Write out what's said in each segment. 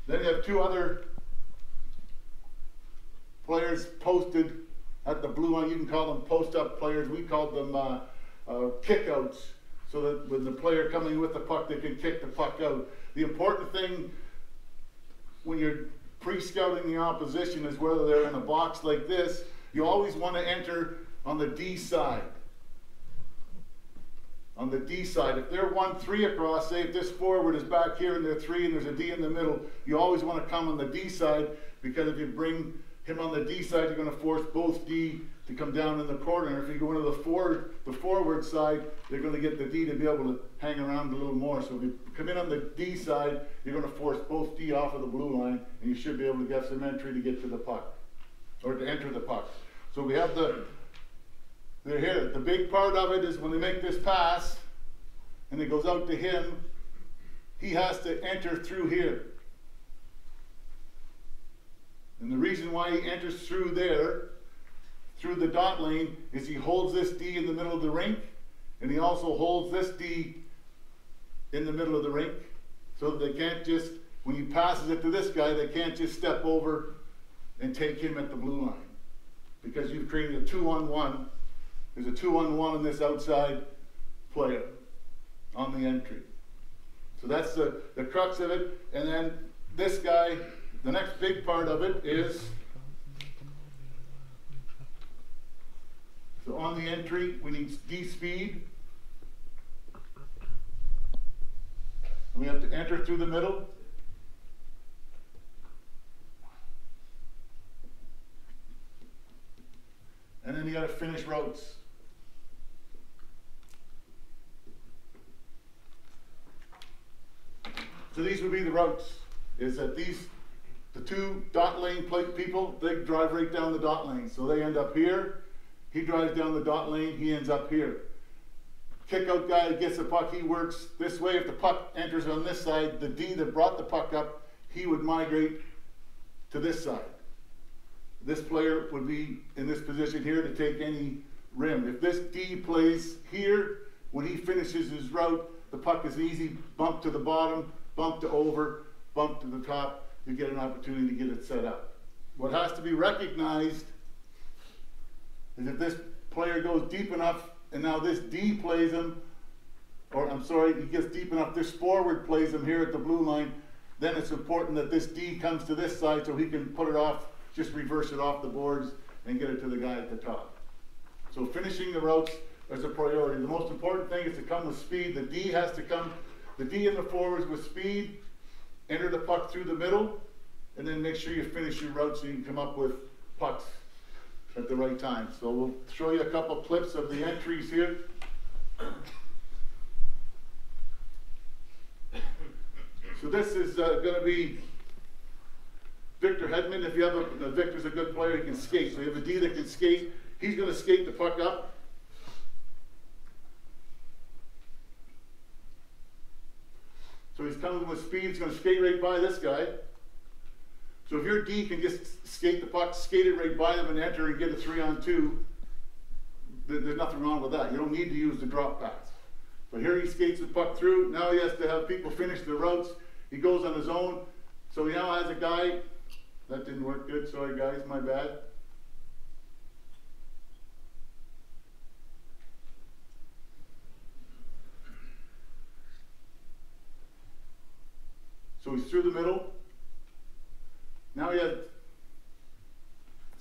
Then you have two other players posted at the blue line. You can call them post-up players. We call them kickouts, so that when the player coming with the puck, they can kick the puck out. The important thing when you're pre-scouting the opposition is whether they're in a box like this, you always want to enter on the D side. On the D side. If they're 1-3 across, say if this forward is back here and they're 3 and there's a D in the middle, you always want to come on the D side, because if you bring him on the D side, you're going to force both D to come down in the corner. If you go into the forward side, they're going to get the D to be able to hang around a little more. So if you come in on the D side, you're going to force both D off of the blue line, and you should be able to get some entry to get to the puck, or to enter the puck. So we have they're here. The big part of it is when they make this pass, and it goes out to him, he has to enter through here. And the reason why he enters through there, through the dot lane, is he holds this D in the middle of the rink, and he also holds this D in the middle of the rink, so that they can't just, when he passes it to this guy, they can't just step over and take him at the blue line. Because you've created a 2-on-1. There's a 2-on-1 on this outside player on the entry. So that's the crux of it. And then this guy, the next big part of it is, so on the entry, we need D speed. We have to enter through the middle. And then you got to finish routes. So these would be the routes. Is that the two dot lane plate people, they drive right down the dot lane. So they end up here. He drives down the dot lane. He ends up here. Kick out guy that gets the puck, he works this way. If the puck enters on this side, the D that brought the puck up, he would migrate to this side. This player would be in this position here to take any rim. If this D plays here, when he finishes his route, the puck is easy, bump to the bottom, bump to over, bump to the top. You get an opportunity to get it set up. What has to be recognized is if this player goes deep enough, and now this D plays him, or I'm sorry, he gets deep enough, this forward plays him here at the blue line, then it's important that this D comes to this side so he can put it off, just reverse it off the boards and get it to the guy at the top. So finishing the routes is a priority. The most important thing is to come with speed. The D has to come, the D in the forwards with speed, enter the puck through the middle, and then make sure you finish your route so you can come up with pucks at the right time. So we'll show you a couple clips of the entries here. So this is going to be Victor Hedman. If you have Victor's a good player, he can skate. So you have a D that can skate. He's going to skate the puck up. So he's coming with speed. He's going to skate right by this guy. So if your D can just skate the puck, skate it right by them and enter and get a 3-on-2, there's nothing wrong with that. You don't need to use the drop pass. But here he skates the puck through. Now he has to have people finish their routes. He goes on his own. So he now has a guy. That didn't work good. Sorry guys, my bad. So he's through the middle. Now he has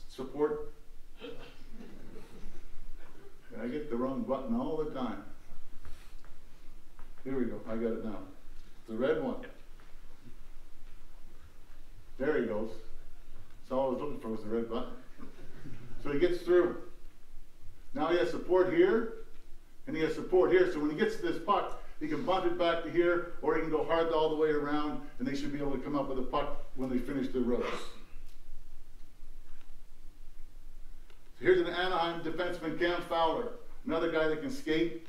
support. I get the wrong button all the time. Here we go. I got it now. The red one. There he goes. That's all I was looking for, was the red button. So he gets through. Now he has support here, and he has support here. So when he gets to this puck, he can bunt it back to here, or he can go hard all the way around, and they should be able to come up with a puck when they finish their rows. So here's an Anaheim defenseman, Cam Fowler, another guy that can skate.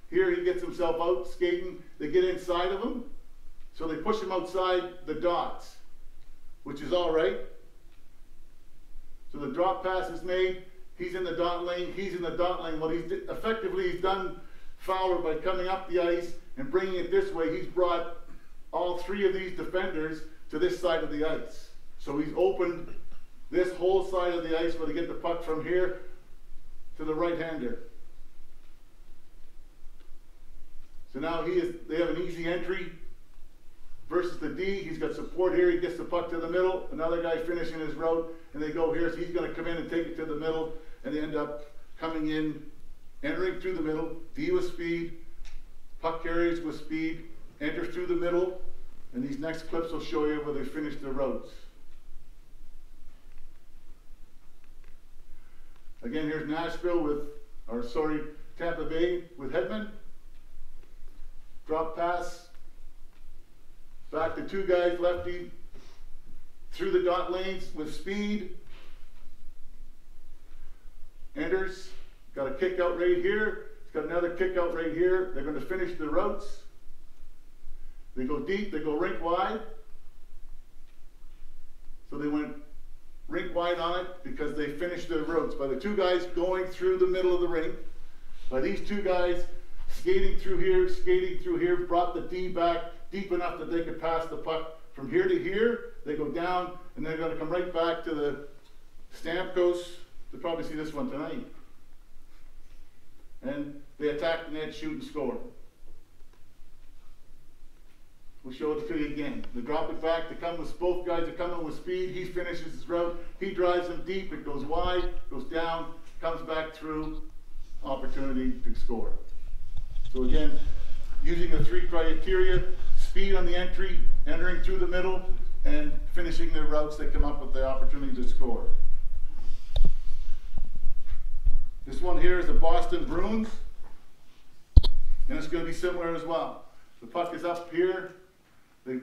Here he gets himself out skating. They get inside of him, so they push him outside the dots, which is all right. So the drop pass is made. He's in the dot lane. He's in the dot lane. Well, he's done Fowler by coming up the ice and bringing it this way. He's brought all three of these defenders to this side of the ice. So he's opened this whole side of the ice where they get the puck from here to the right-hander. So now they have an easy entry versus the D. He's got support here. He gets the puck to the middle. Another guy finishing his route, and they go here. So he's going to come in and take it to the middle, and they end up coming in, entering through the middle. D with speed, puck carries with speed, enters through the middle, and these next clips will show you where they finish their routes. Again, here's Tampa Bay with Hedman. Drop pass. Back to two guys, lefty, through the dot lanes with speed. Enters. Got a kick out right here. He's got another kick out right here. They're going to finish the routes. They go deep, they go rink wide. So they went rink wide on it because they finished their routes. By the two guys going through the middle of the rink, by these two guys skating through here, brought the D back deep enough that they could pass the puck from here to here. They go down, and they're going to come right back to the Stamkos. You'll probably see this one tonight. And they attack the net, shoot, and score. We'll show it to you again. They drop it back. They come with both guys. They come in with speed. He finishes his route. He drives them deep. It goes wide, goes down, comes back through. Opportunity to score. So again, using the three criteria: speed on the entry, entering through the middle, and finishing their routes. They come up with the opportunity to score. This one here is the Boston Bruins, and it's going to be similar as well. The puck is up here. They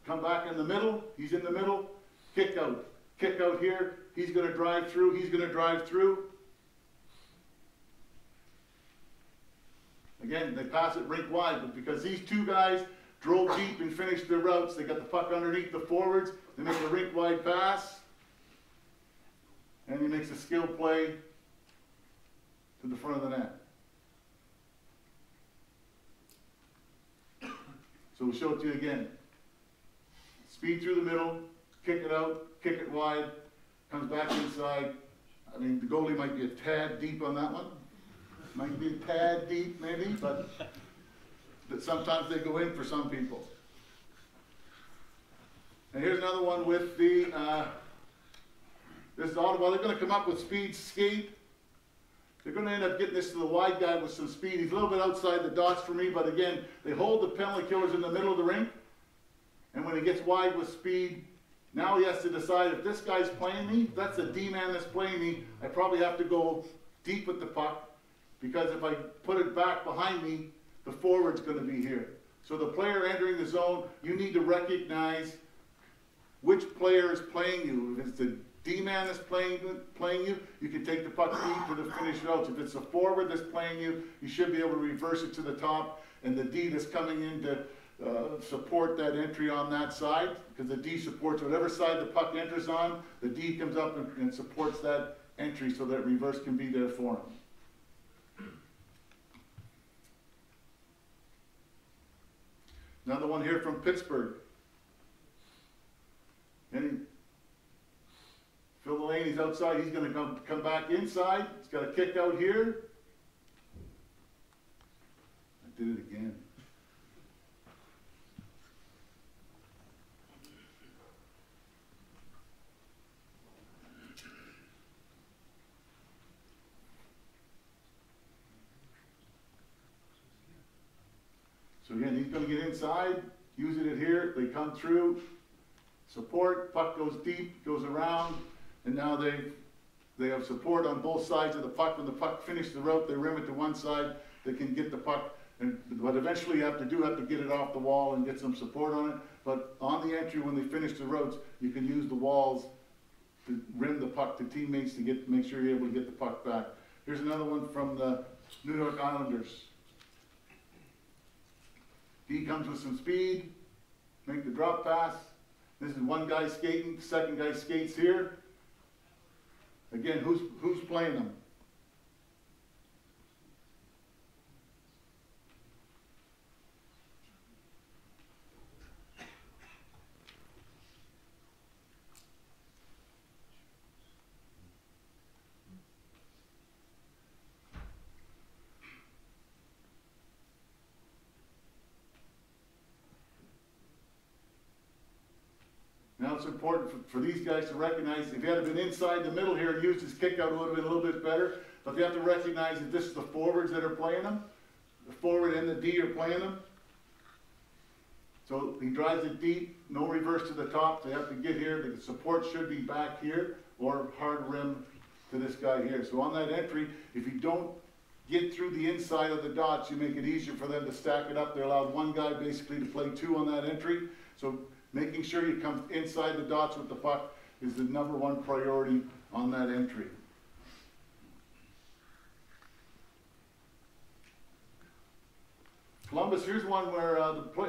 come back in the middle. He's in the middle. Kick out here. He's going to drive through. He's going to drive through. Again, they pass it rink wide, but because these two guys drove deep and finished their routes, they got the puck underneath the forwards. They make a rink wide pass, and he makes a skill play to the front of the net. So we'll show it to you again. Speed through the middle, kick it out, kick it wide, comes back inside. I mean, the goalie might be a tad deep on that one. Might be a tad deep maybe, but sometimes they go in for some people. And here's another one with the, this is Ottawa. They're going to come up with speed skate. They're going to end up getting this to the wide guy with some speed. He's a little bit outside the dots for me, but again, they hold the penalty killers in the middle of the rink. And when he gets wide with speed, now he has to decide if this guy's playing me, if that's a D-man that's playing me, I probably have to go deep with the puck, because if I put it back behind me, the forward's going to be here. So the player entering the zone, you need to recognize which player is playing you. If it's the D-man that's playing you, you can take the puck deep to the finished routes. If it's a forward that's playing you, you should be able to reverse it to the top, and the D that's coming in to support that entry on that side, because the D supports whatever side the puck enters on, the D comes up and supports that entry so that reverse can be there for him. Another one here from Pittsburgh. And fill the lane, he's outside, he's going to come back inside. He's got a kick out here. I did it again. So again, he's going to get inside, using it here. They come through, support, puck goes deep, goes around, and now they have support on both sides of the puck. When the puck finishes the route, they rim it to one side. They can get the puck, but eventually you have to get it off the wall and get some support on it. But on the entry, when they finish the routes, you can use the walls to rim the puck to teammates to make sure you're able to get the puck back. Here's another one from the New York Islanders. D comes with some speed, make the drop pass. This is one guy skating, second guy skates here. Again, who's playing them? it's important for these guys to recognize, if he had been inside the middle here and used his kick out, it would have been a little bit better. But they have to recognize that this is the forwards that are playing them. The forward and the D are playing them. So he drives it deep, no reverse to the top. They have to get here. The support should be back here or hard rim to this guy here. So on that entry, if you don't get through the inside of the dots, you make it easier for them to stack it up. They're allowed one guy basically to play two on that entry. So making sure you come inside the dots with the puck is the #1 priority on that entry. Columbus, here's one where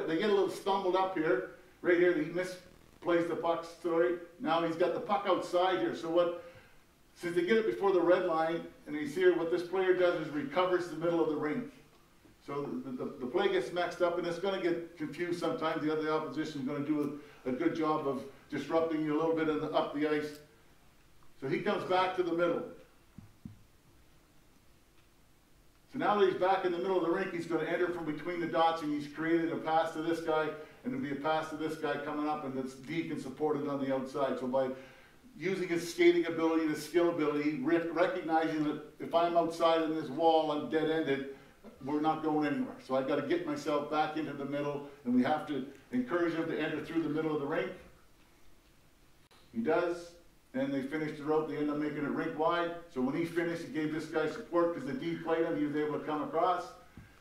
they get a little stumbled up here. Right here, he misplays the puck, sorry. Now he's got the puck outside here. So since they get it before the red line, and you see here, what this player does is recovers the middle of the rink. So the play gets mixed up, and it's going to get confused sometimes. The other opposition is going to do a good job of disrupting you a little bit up the ice. So he comes back to the middle. So now that he's back in the middle of the rink, he's going to enter from between the dots, and he's created a pass to this guy, and it'll be a pass to this guy coming up, and this D can support it on the outside. So by using his skating ability, his skill ability, recognizing that if I'm outside in this wall, I'm dead-ended, we're not going anywhere. So I've got to get myself back into the middle, and we have to encourage him to enter through the middle of the rink. He does. And they finished the rope, they end up making it rink wide. So when he finished, he gave this guy support because the D played him, he was able to come across.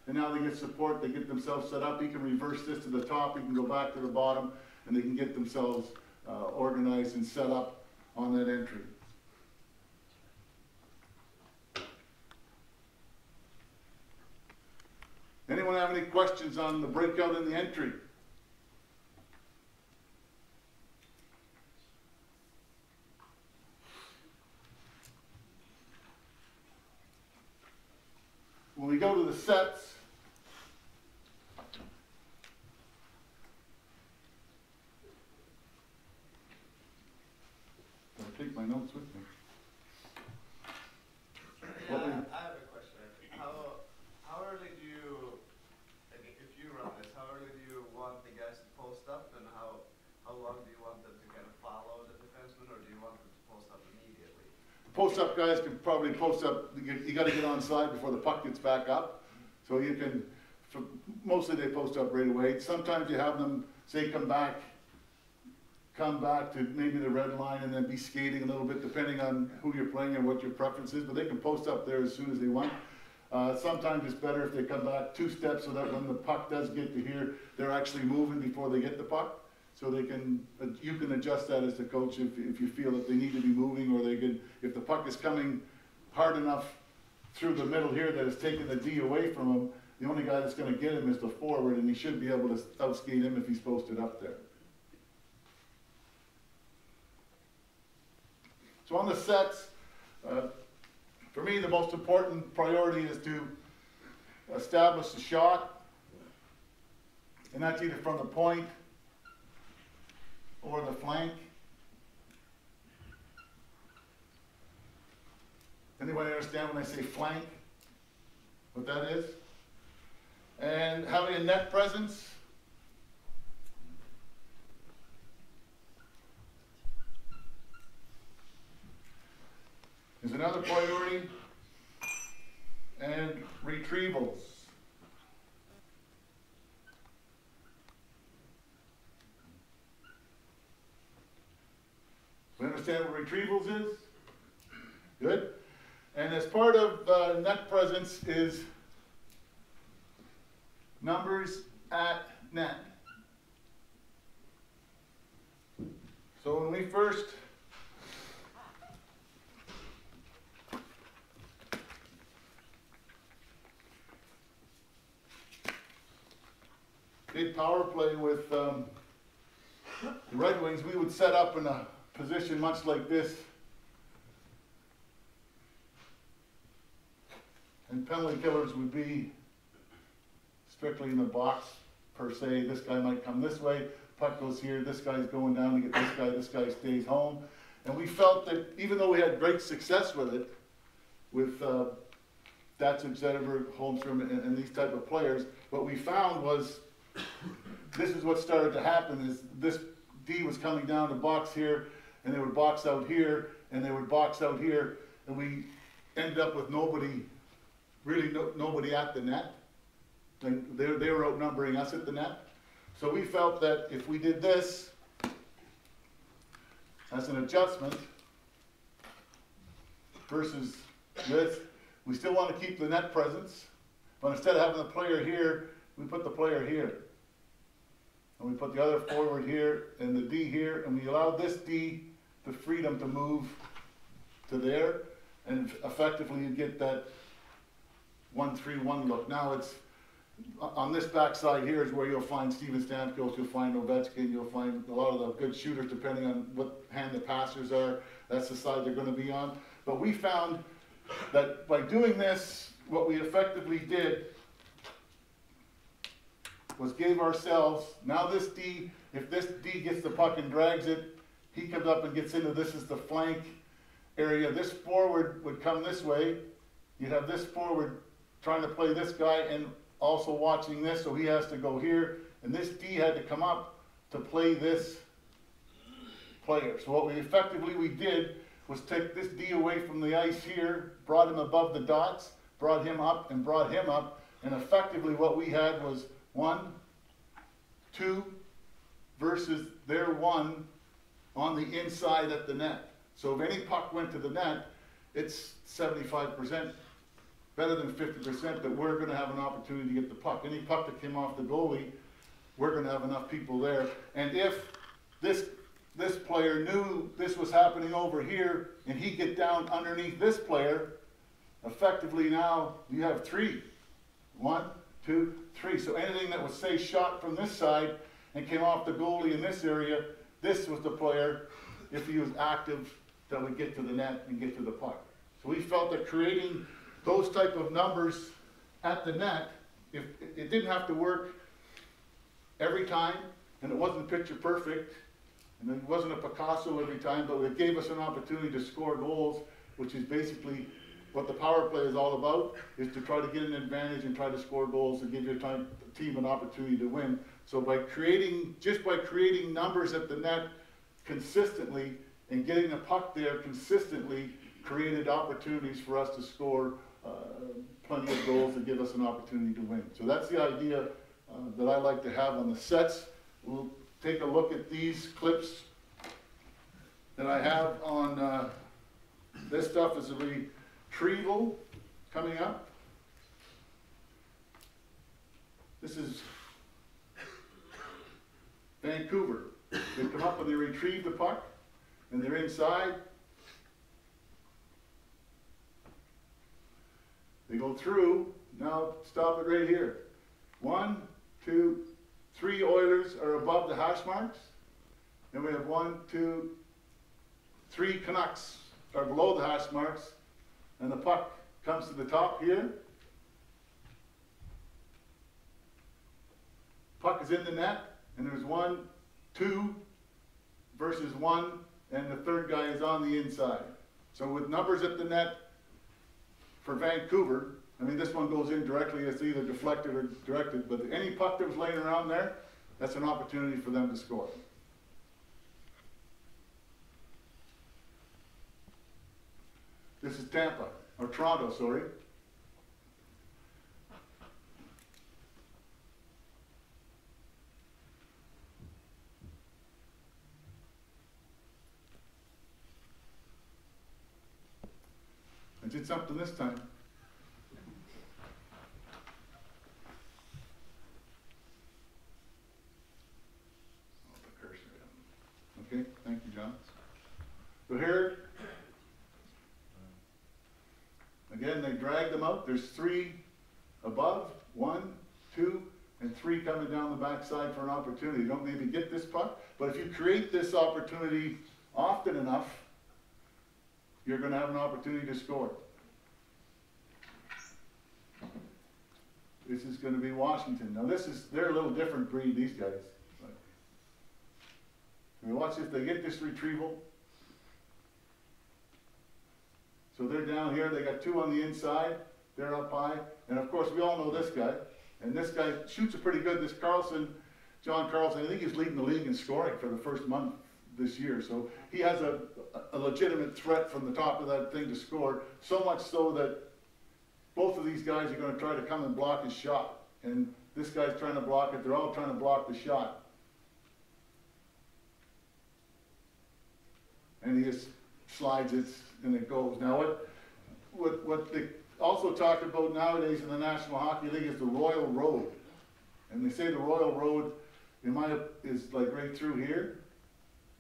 And now they get support, they get themselves set up. He can reverse this to the top, he can go back to the bottom, and they can get themselves organized and set up on that entry. Anyone have any questions on the breakout in the entry? When we go to the sets, I'll take my notes with me. I have a question. How early do you, like, if you run this, how early do you want the guys to post up, and how long do you want them to kind of follow the defenseman, or do you want them to post up immediately? Post-up guys can probably post up, you got to get on side before the puck gets back up. So you can, mostly they post up right away. Sometimes you have them, say, come back to maybe the red line and then be skating a little bit depending on who you're playing and what your preference is, but they can post up there as soon as they want. Sometimes it's better if they come back 2 steps so that when the puck does get to here, they're actually moving before they get the puck. So they can, you can adjust that as the coach if you feel that they need to be moving, or they can, if the puck is coming hard enough through the middle here that it's taking the D away from him, the only guy that's going to get him is the forward, and he should be able to outskate him if he's posted up there. So on the sets, for me the most important priority is to establish the shot, and that's either from the point or the flank. Anybody understand when I say flank, what that is? And having a net presence. Is another priority. And retrievals. We understand what retrievals is? Good. And as part of net presence is numbers at net. So when we first did power play with the Red Wings, we would set up in a position much like this. And penalty killers would be strictly in the box per se. This guy might come this way, puck goes here, this guy's going down to get this guy stays home. And we felt that even though we had great success with it, with Datsuk, Zetterberg, Holmstrom, and these type of players, what we found was, this is what started to happen, is this D was coming down to box here, and they would box out here, and they would box out here, and we ended up with nobody, really nobody at the net. And they were outnumbering us at the net. So we felt that if we did this as an adjustment versus this, we still want to keep the net presence, but instead of having the player here, we put the player here. And we put the other forward here and the D here, and we allow this D the freedom to move to there, and effectively you get that 1-3-1 look. Now it's on this backside here is where you'll find Steven Stamkos, you'll find Ovechkin, you'll find a lot of the good shooters depending on what hand the passers are. That's the side they're going to be on. But we found that by doing this, what we effectively did was gave ourselves, now this D, if this D gets the puck and drags it, he comes up and gets into, this is the flank area. This forward would come this way. You'd have this forward trying to play this guy and also watching this, so he has to go here. And this D had to come up to play this player. So what we did was take this D away from the ice here, brought him above the dots, brought him up and brought him up. And effectively what we had was 1, 2 versus their 1 on the inside at the net. So if any puck went to the net, it's 75%, better than 50% that we're going to have an opportunity to get the puck. Any puck that came off the goalie, we're going to have enough people there. And if this player knew this was happening over here and he get down underneath this player, effectively now you have 3. 1, 2, 3. So anything that was, say, shot from this side and came off the goalie in this area, this was the player, if he was active, that would get to the net and get to the puck. So we felt that creating those type of numbers at the net, if it didn't have to work every time, and it wasn't picture perfect, and it wasn't a Picasso every time, but it gave us an opportunity to score goals, which is basically what the power play is all about, is to try to get an advantage and try to score goals and give your team an opportunity to win. So by creating numbers at the net consistently and getting the puck there consistently created opportunities for us to score plenty of goals to give us an opportunity to win. So that's the idea that I like to have on the sets. We'll take a look at these clips that I have on this stuff is a retrieval coming up. This is Vancouver. They come up and they retrieve the puck and they're inside. They go through. Now stop it right here. 1, 2, 3 Oilers are above the hash marks. And we have 1, 2, 3 Canucks are below the hash marks. And the puck comes to the top here. Puck is in the net. And there's 1, 2 versus 1. And the third guy is on the inside. So with numbers at the net, for Vancouver, I mean, this one goes in directly, it's either deflected or directed, but any puck that was laying around there, that's an opportunity for them to score. This is Tampa, or Toronto, sorry. I did something this time. I'll put the cursor down. Okay, thank you, John. So here, again, they drag them out. There's 3 above, 1, 2, and 3 coming down the backside for an opportunity. You don't maybe get this puck, but if you create this opportunity often enough, you're going to have an opportunity to score. This is going to be Washington. Now they're a little different breed, these guys. And watch if they get this retrieval. So they're down here, they got 2 on the inside, they're up high. And of course we all know this guy. And this guy shoots it pretty good. This Carlson John Carlson, I think he's leading the league in scoring for the first month this year. So he has a legitimate threat from the top of that thing to score, so much so that both of these guys are going to try to come and block his shot. And this guy's trying to block it. They're all trying to block the shot. And he just slides it and it goes. Now what they also talk about nowadays in the National Hockey League is the Royal Road. And they say the Royal Road is like right through here.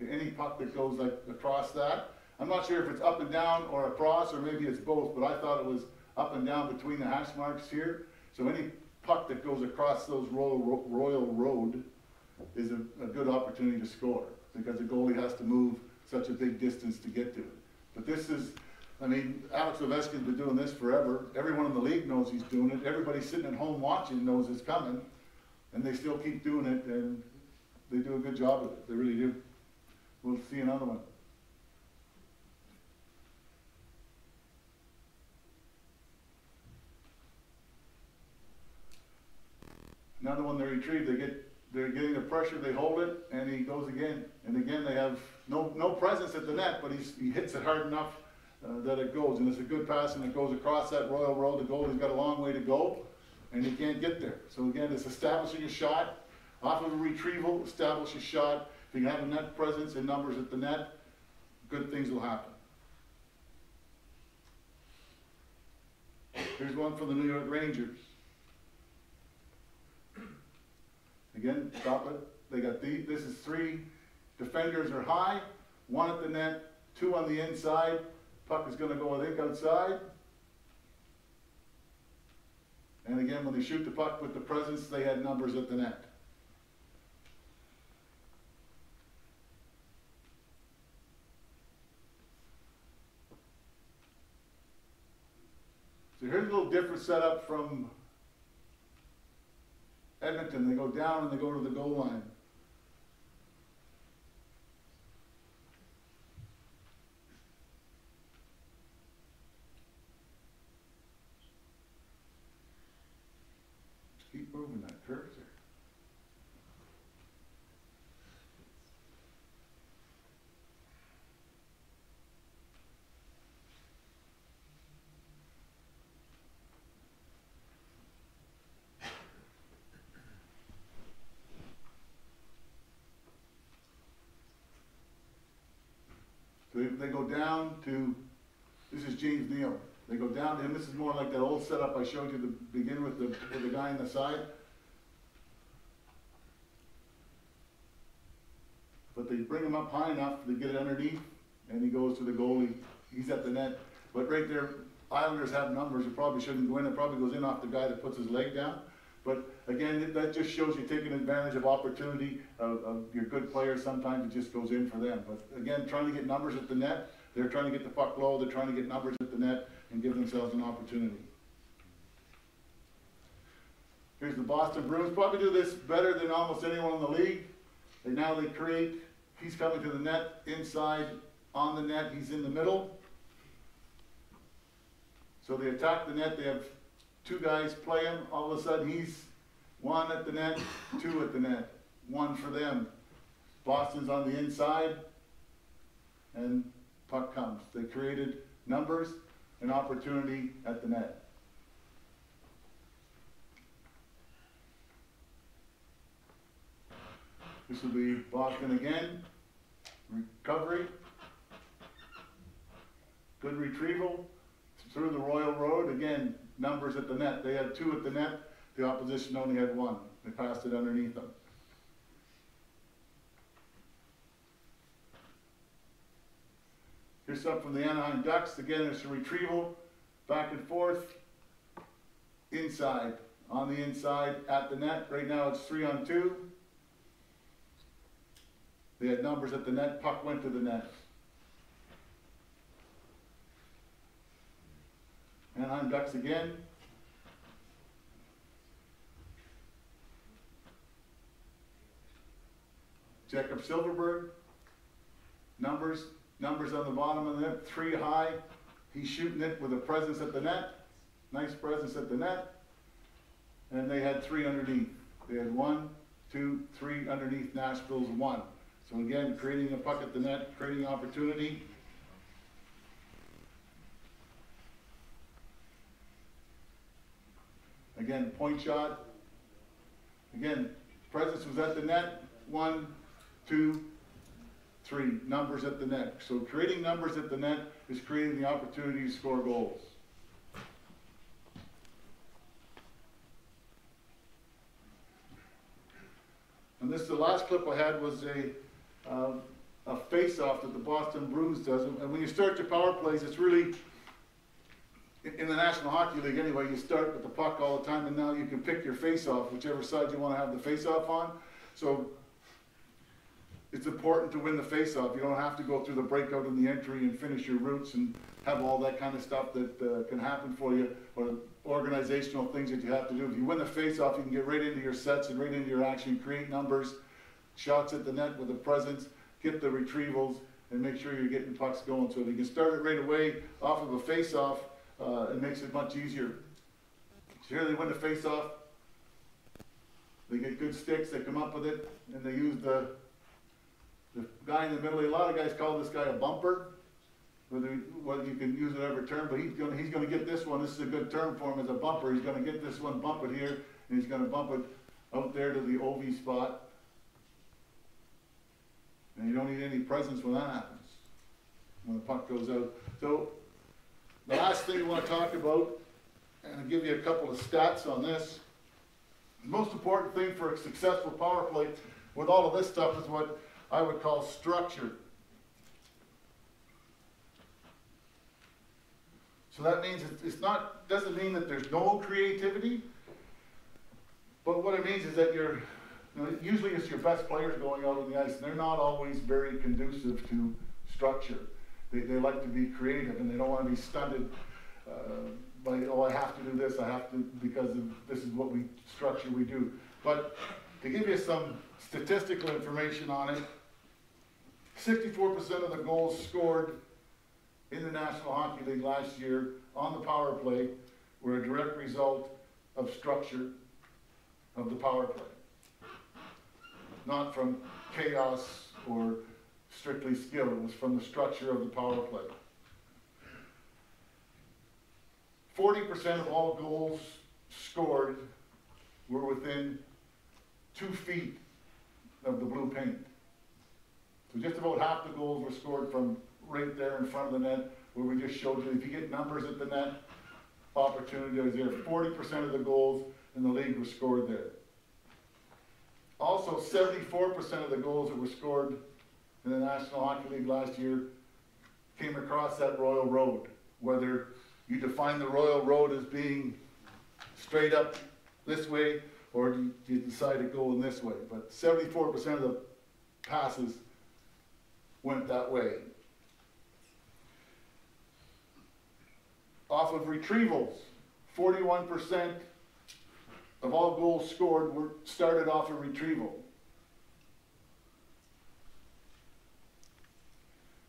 Any puck that goes like across that. I'm not sure if it's up and down or across, or maybe it's both, but I thought it was up and down between the hash marks here. So any puck that goes across those Royal Road is a good opportunity to score, because the goalie has to move such a big distance to get to it. But this is, I mean, Alex Ovechkin's been doing this forever. Everyone in the league knows he's doing it. Everybody sitting at home watching knows it's coming, and they still keep doing it, and they do a good job of it. They really do. We'll see another one. Another one they retrieve. They're getting the pressure. They hold it, and he goes again. And again, they have no presence at the net, but he hits it hard enough that it goes. And it's a good pass, and it goes across that Royal Road. The goalie's got a long way to go, and he can't get there. So again, it's establishing a shot. Off of a retrieval, establish a shot. If you can have a net presence and numbers at the net, good things will happen. Here's one for the New York Rangers. Again, stop it. They got this is 3 defenders are high, 1 at the net, 2 on the inside. Puck is going to go, I think, outside. And again, when they shoot the puck with the presence, they had numbers at the net. So here's a little different setup from Edmonton. They go down and they go to the goal line. Just keep moving that cursor. They go down to, this is James Neal. They go down to him. This is more like that old setup I showed you to begin with the guy on the side. But they bring him up high enough to get it underneath, and he goes to the goalie. He's at the net. But right there, Islanders have numbers. It probably shouldn't go in. It probably goes in off the guy that puts his leg down. But again, that just shows you taking advantage of opportunity of your good players. Sometimes it just goes in for them. But again, trying to get numbers at the net. They're trying to get the puck low. They're trying to get numbers at the net and give themselves an opportunity. Here's the Boston Bruins. Probably do this better than almost anyone in the league. And now they create, he's coming to the net, inside, on the net. He's in the middle. So they attack the net. They have 2 guys play him. All of a sudden, he's 1 at the net, 2 at the net. 1 for them. Boston's on the inside, and puck comes. They created numbers and opportunity at the net. This will be Boston again. Recovery. Good retrieval through the Royal Road. Again, numbers at the net. They had 2 at the net. The opposition only had 1. They passed it underneath them. Here's something from the Anaheim Ducks. Again, it's a retrieval. Back and forth. Inside. On the inside at the net. Right now it's 3-on-2. They had numbers at the net. Puck went to the net. Anaheim Ducks again. Jacob Silverberg. Numbers on the bottom of the net. 3 high. He's shooting it with a presence at the net. Nice presence at the net. And they had 3 underneath. They had 1, 2, 3 underneath Nashville's 1. So again, creating a puck at the net, creating opportunity. Again, point shot. Again, presence was at the net. 1, 2, 3. Numbers at the net. So creating numbers at the net is creating the opportunity to score goals. And this, the last clip I had was a face-off that the Boston Bruins does. And when you start your power plays, it's really, in the National Hockey League anyway, you start with the puck all the time, and now you can pick your face-off, whichever side you want to have the face-off on. So it's important to win the face-off. You don't have to go through the breakout and the entry and finish your routes and have all that kind of stuff that can happen for you, or organizational things that you have to do. If you win the face-off, you can get right into your sets and right into your action, create numbers, shots at the net with a presence, get the retrievals, and make sure you're getting pucks going. So if you can start it right away off of a face-off, it makes it much easier. So here they win the face-off. They get good sticks, they come up with it, and they use the guy in the middle. A lot of guys call this guy a bumper. Whether you can use whatever term, but he's going to get this one. This is a good term for him as a bumper. He's going to get this one, bump it here, and he's going to bump it out there to the OV spot. And you don't need any presence when that happens, when the puck goes out. So the last thing we want to talk about, and I'll give you a couple of stats on this. The most important thing for a successful power play with all of this stuff is what I would call structure. So that means doesn't mean that there's no creativity, but what it means is that usually it's your best players going out on the ice, and they're not always very conducive to structure. They like to be creative, and they don't want to be stunted by, oh, I have to do this, I have to, because this is what structure we do. But to give you some statistical information on it, 64% of the goals scored in the National Hockey League last year on the power play were a direct result of structure of the power play. Not from chaos or strictly skill, it was from the structure of the power play. 40% of all goals scored were within 2 feet of the blue paint. So just about half the goals were scored from right there in front of the net, where we just showed you, if you get numbers at the net, opportunity is there. 40% of the goals in the league were scored there. Also, 74% of the goals that were scored in the National Hockey League last year came across that Royal Road. Whether you define the Royal Road as being straight up this way, or you decide to go in this way. But 74% of the passes went that way. Off of retrievals, 41% of all goals scored were started off a retrieval.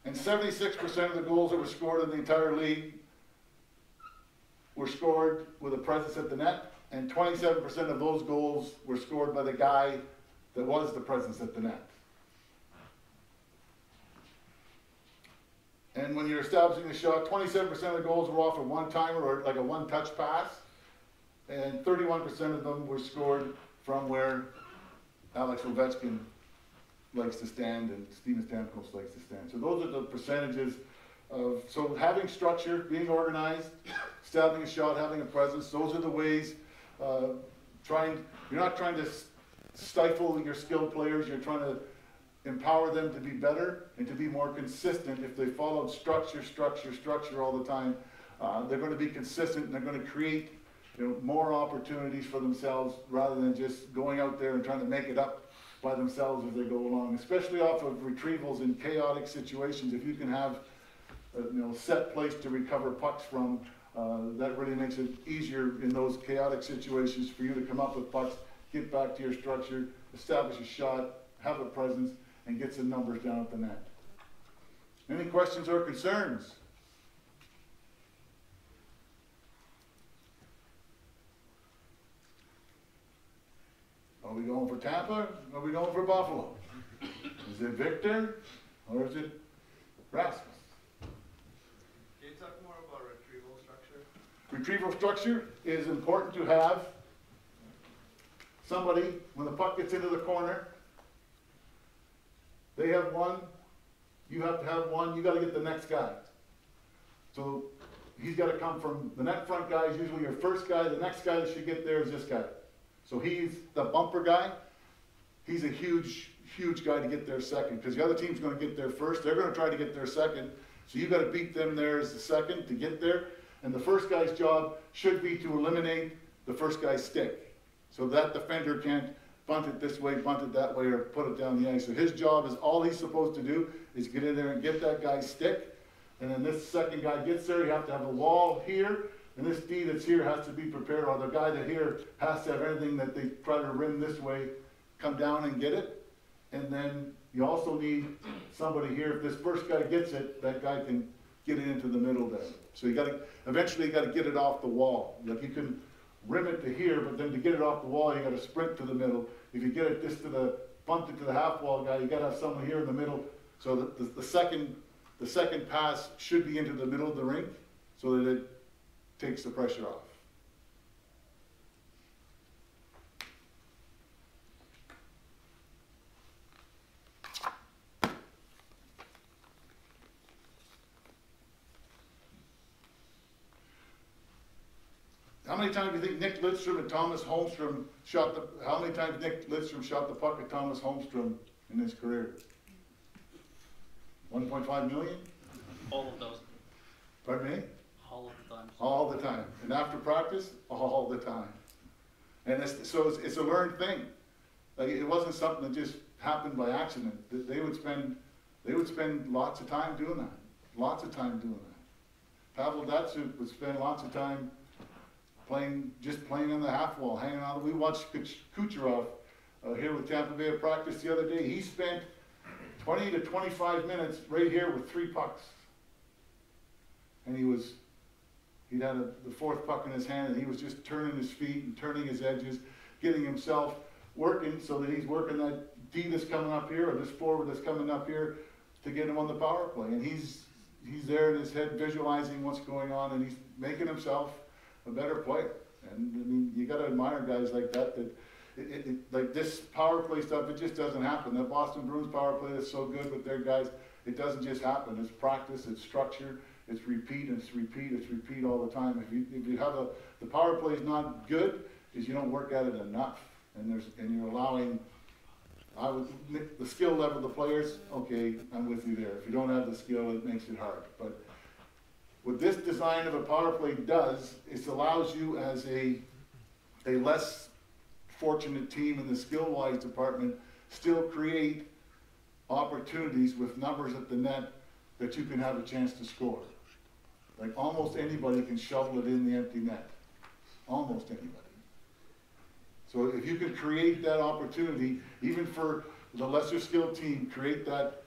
And 76% of the goals that were scored in the entire league were scored with a presence at the net, and 27% of those goals were scored by the guy that was the presence at the net. And when you're establishing a shot, 27% of the goals were off a one-timer or like a one-touch pass, and 31% of them were scored from where Alex Ovechkin likes to stand and Steven Stamkos likes to stand. So those are the percentages of, so having structure, being organized, establishing a shot, having a presence, those are the ways. You're not trying to stifle your skilled players, you're trying to empower them to be better and to be more consistent. If they followed structure all the time, they're going to be consistent, and they're going to create more opportunities for themselves, rather than just going out there and trying to make it up by themselves as they go along, especially off of retrievals in chaotic situations. If you can have a set place to recover pucks from, that really makes it easier in those chaotic situations for you to come up with pucks, get back to your structure, establish a shot, have a presence, and get some numbers down at the net. Any questions or concerns? Are we going for Tampa? Are we going for Buffalo? Is it Victor or is it Rasmus? Can you talk more about retrieval structure? Retrieval structure is important to have somebody, when the puck gets into the corner, they have one, you have to have one, you gotta get the next guy. So he's gotta come from, the net front guy is usually your first guy, the next guy that should get there is this guy. So he's the bumper guy. He's a huge, huge guy to get there second, because the other team's gonna get there first, they're gonna try to get there second, so you gotta beat them there as the second to get there, and the first guy's job should be to eliminate the first guy's stick, so that defender can't bunt it this way, bunt it that way, or put it down the ice. So his job is, all he's supposed to do is get in there and get that guy's stick, and then this second guy gets there, you have to have a wall here, and this D that's here has to be prepared, or the guy that here has to have anything that they try to rim this way, come down and get it. And then you also need somebody here, if this first guy gets it, that guy can get it into the middle there. So you gotta, eventually you gotta get it off the wall. Like you can rim it to here, but then to get it off the wall, you gotta sprint to the middle. If you get it just to the, bunt it to the half wall guy, you gotta have someone here in the middle. So that the second pass should be into the middle of the rink, so that it takes the pressure off. How many times do you think Nick Lidstrom and Thomas Holmstrom shot the, how many times Nick Lidstrom shot the puck at Thomas Holmstrom in his career? 1.5 million? All of those. Pardon me? All of the time. All the time. And after practice, all the time. And it's a learned thing. Like it wasn't something that just happened by accident. They would spend lots of time doing that. Lots of time doing that. Pavel Datsyuk would spend lots of time just playing on the half wall, hanging out. We watched Kucherov here with Tampa Bay at practice the other day. He spent 20 to 25 minutes right here with 3 pucks. And he'd had the 4th puck in his hand, and he was just turning his feet and turning his edges, getting himself working so that he's working that D that's coming up here, or this forward that's coming up here, to get him on the power play. And he's there in his head visualizing what's going on, and he's making himself a better player. And I mean, you gotta admire guys like that, like this power play stuff, it just doesn't happen. That Boston Bruins power play is so good with their guys, it doesn't just happen. It's practice, it's structure, it's repeat, and it's repeat all the time. If you have the power play is not good, is you don't work at it enough, and you're allowing, the skill level of the players, okay, I'm with you there. If you don't have the skill, it makes it hard. But what this design of a power play does, is allows you as a less fortunate team in the skill-wise department still create opportunities with numbers at the net that you can have a chance to score. Like almost anybody can shovel it in the empty net. Almost anybody. So if you can create that opportunity, even for the lesser skilled team, create that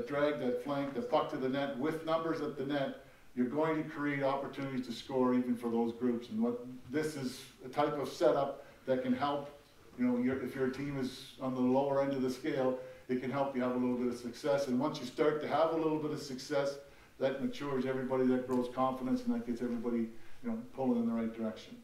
drag, that flank, the puck to the net with numbers at the net, you're going to create opportunities to score even for those groups. And what this is a type of setup that can help, if your team is on the lower end of the scale, it can help you have a little bit of success. And once you start to have a little bit of success, that matures everybody, that grows confidence, and that gets everybody, pulling in the right direction.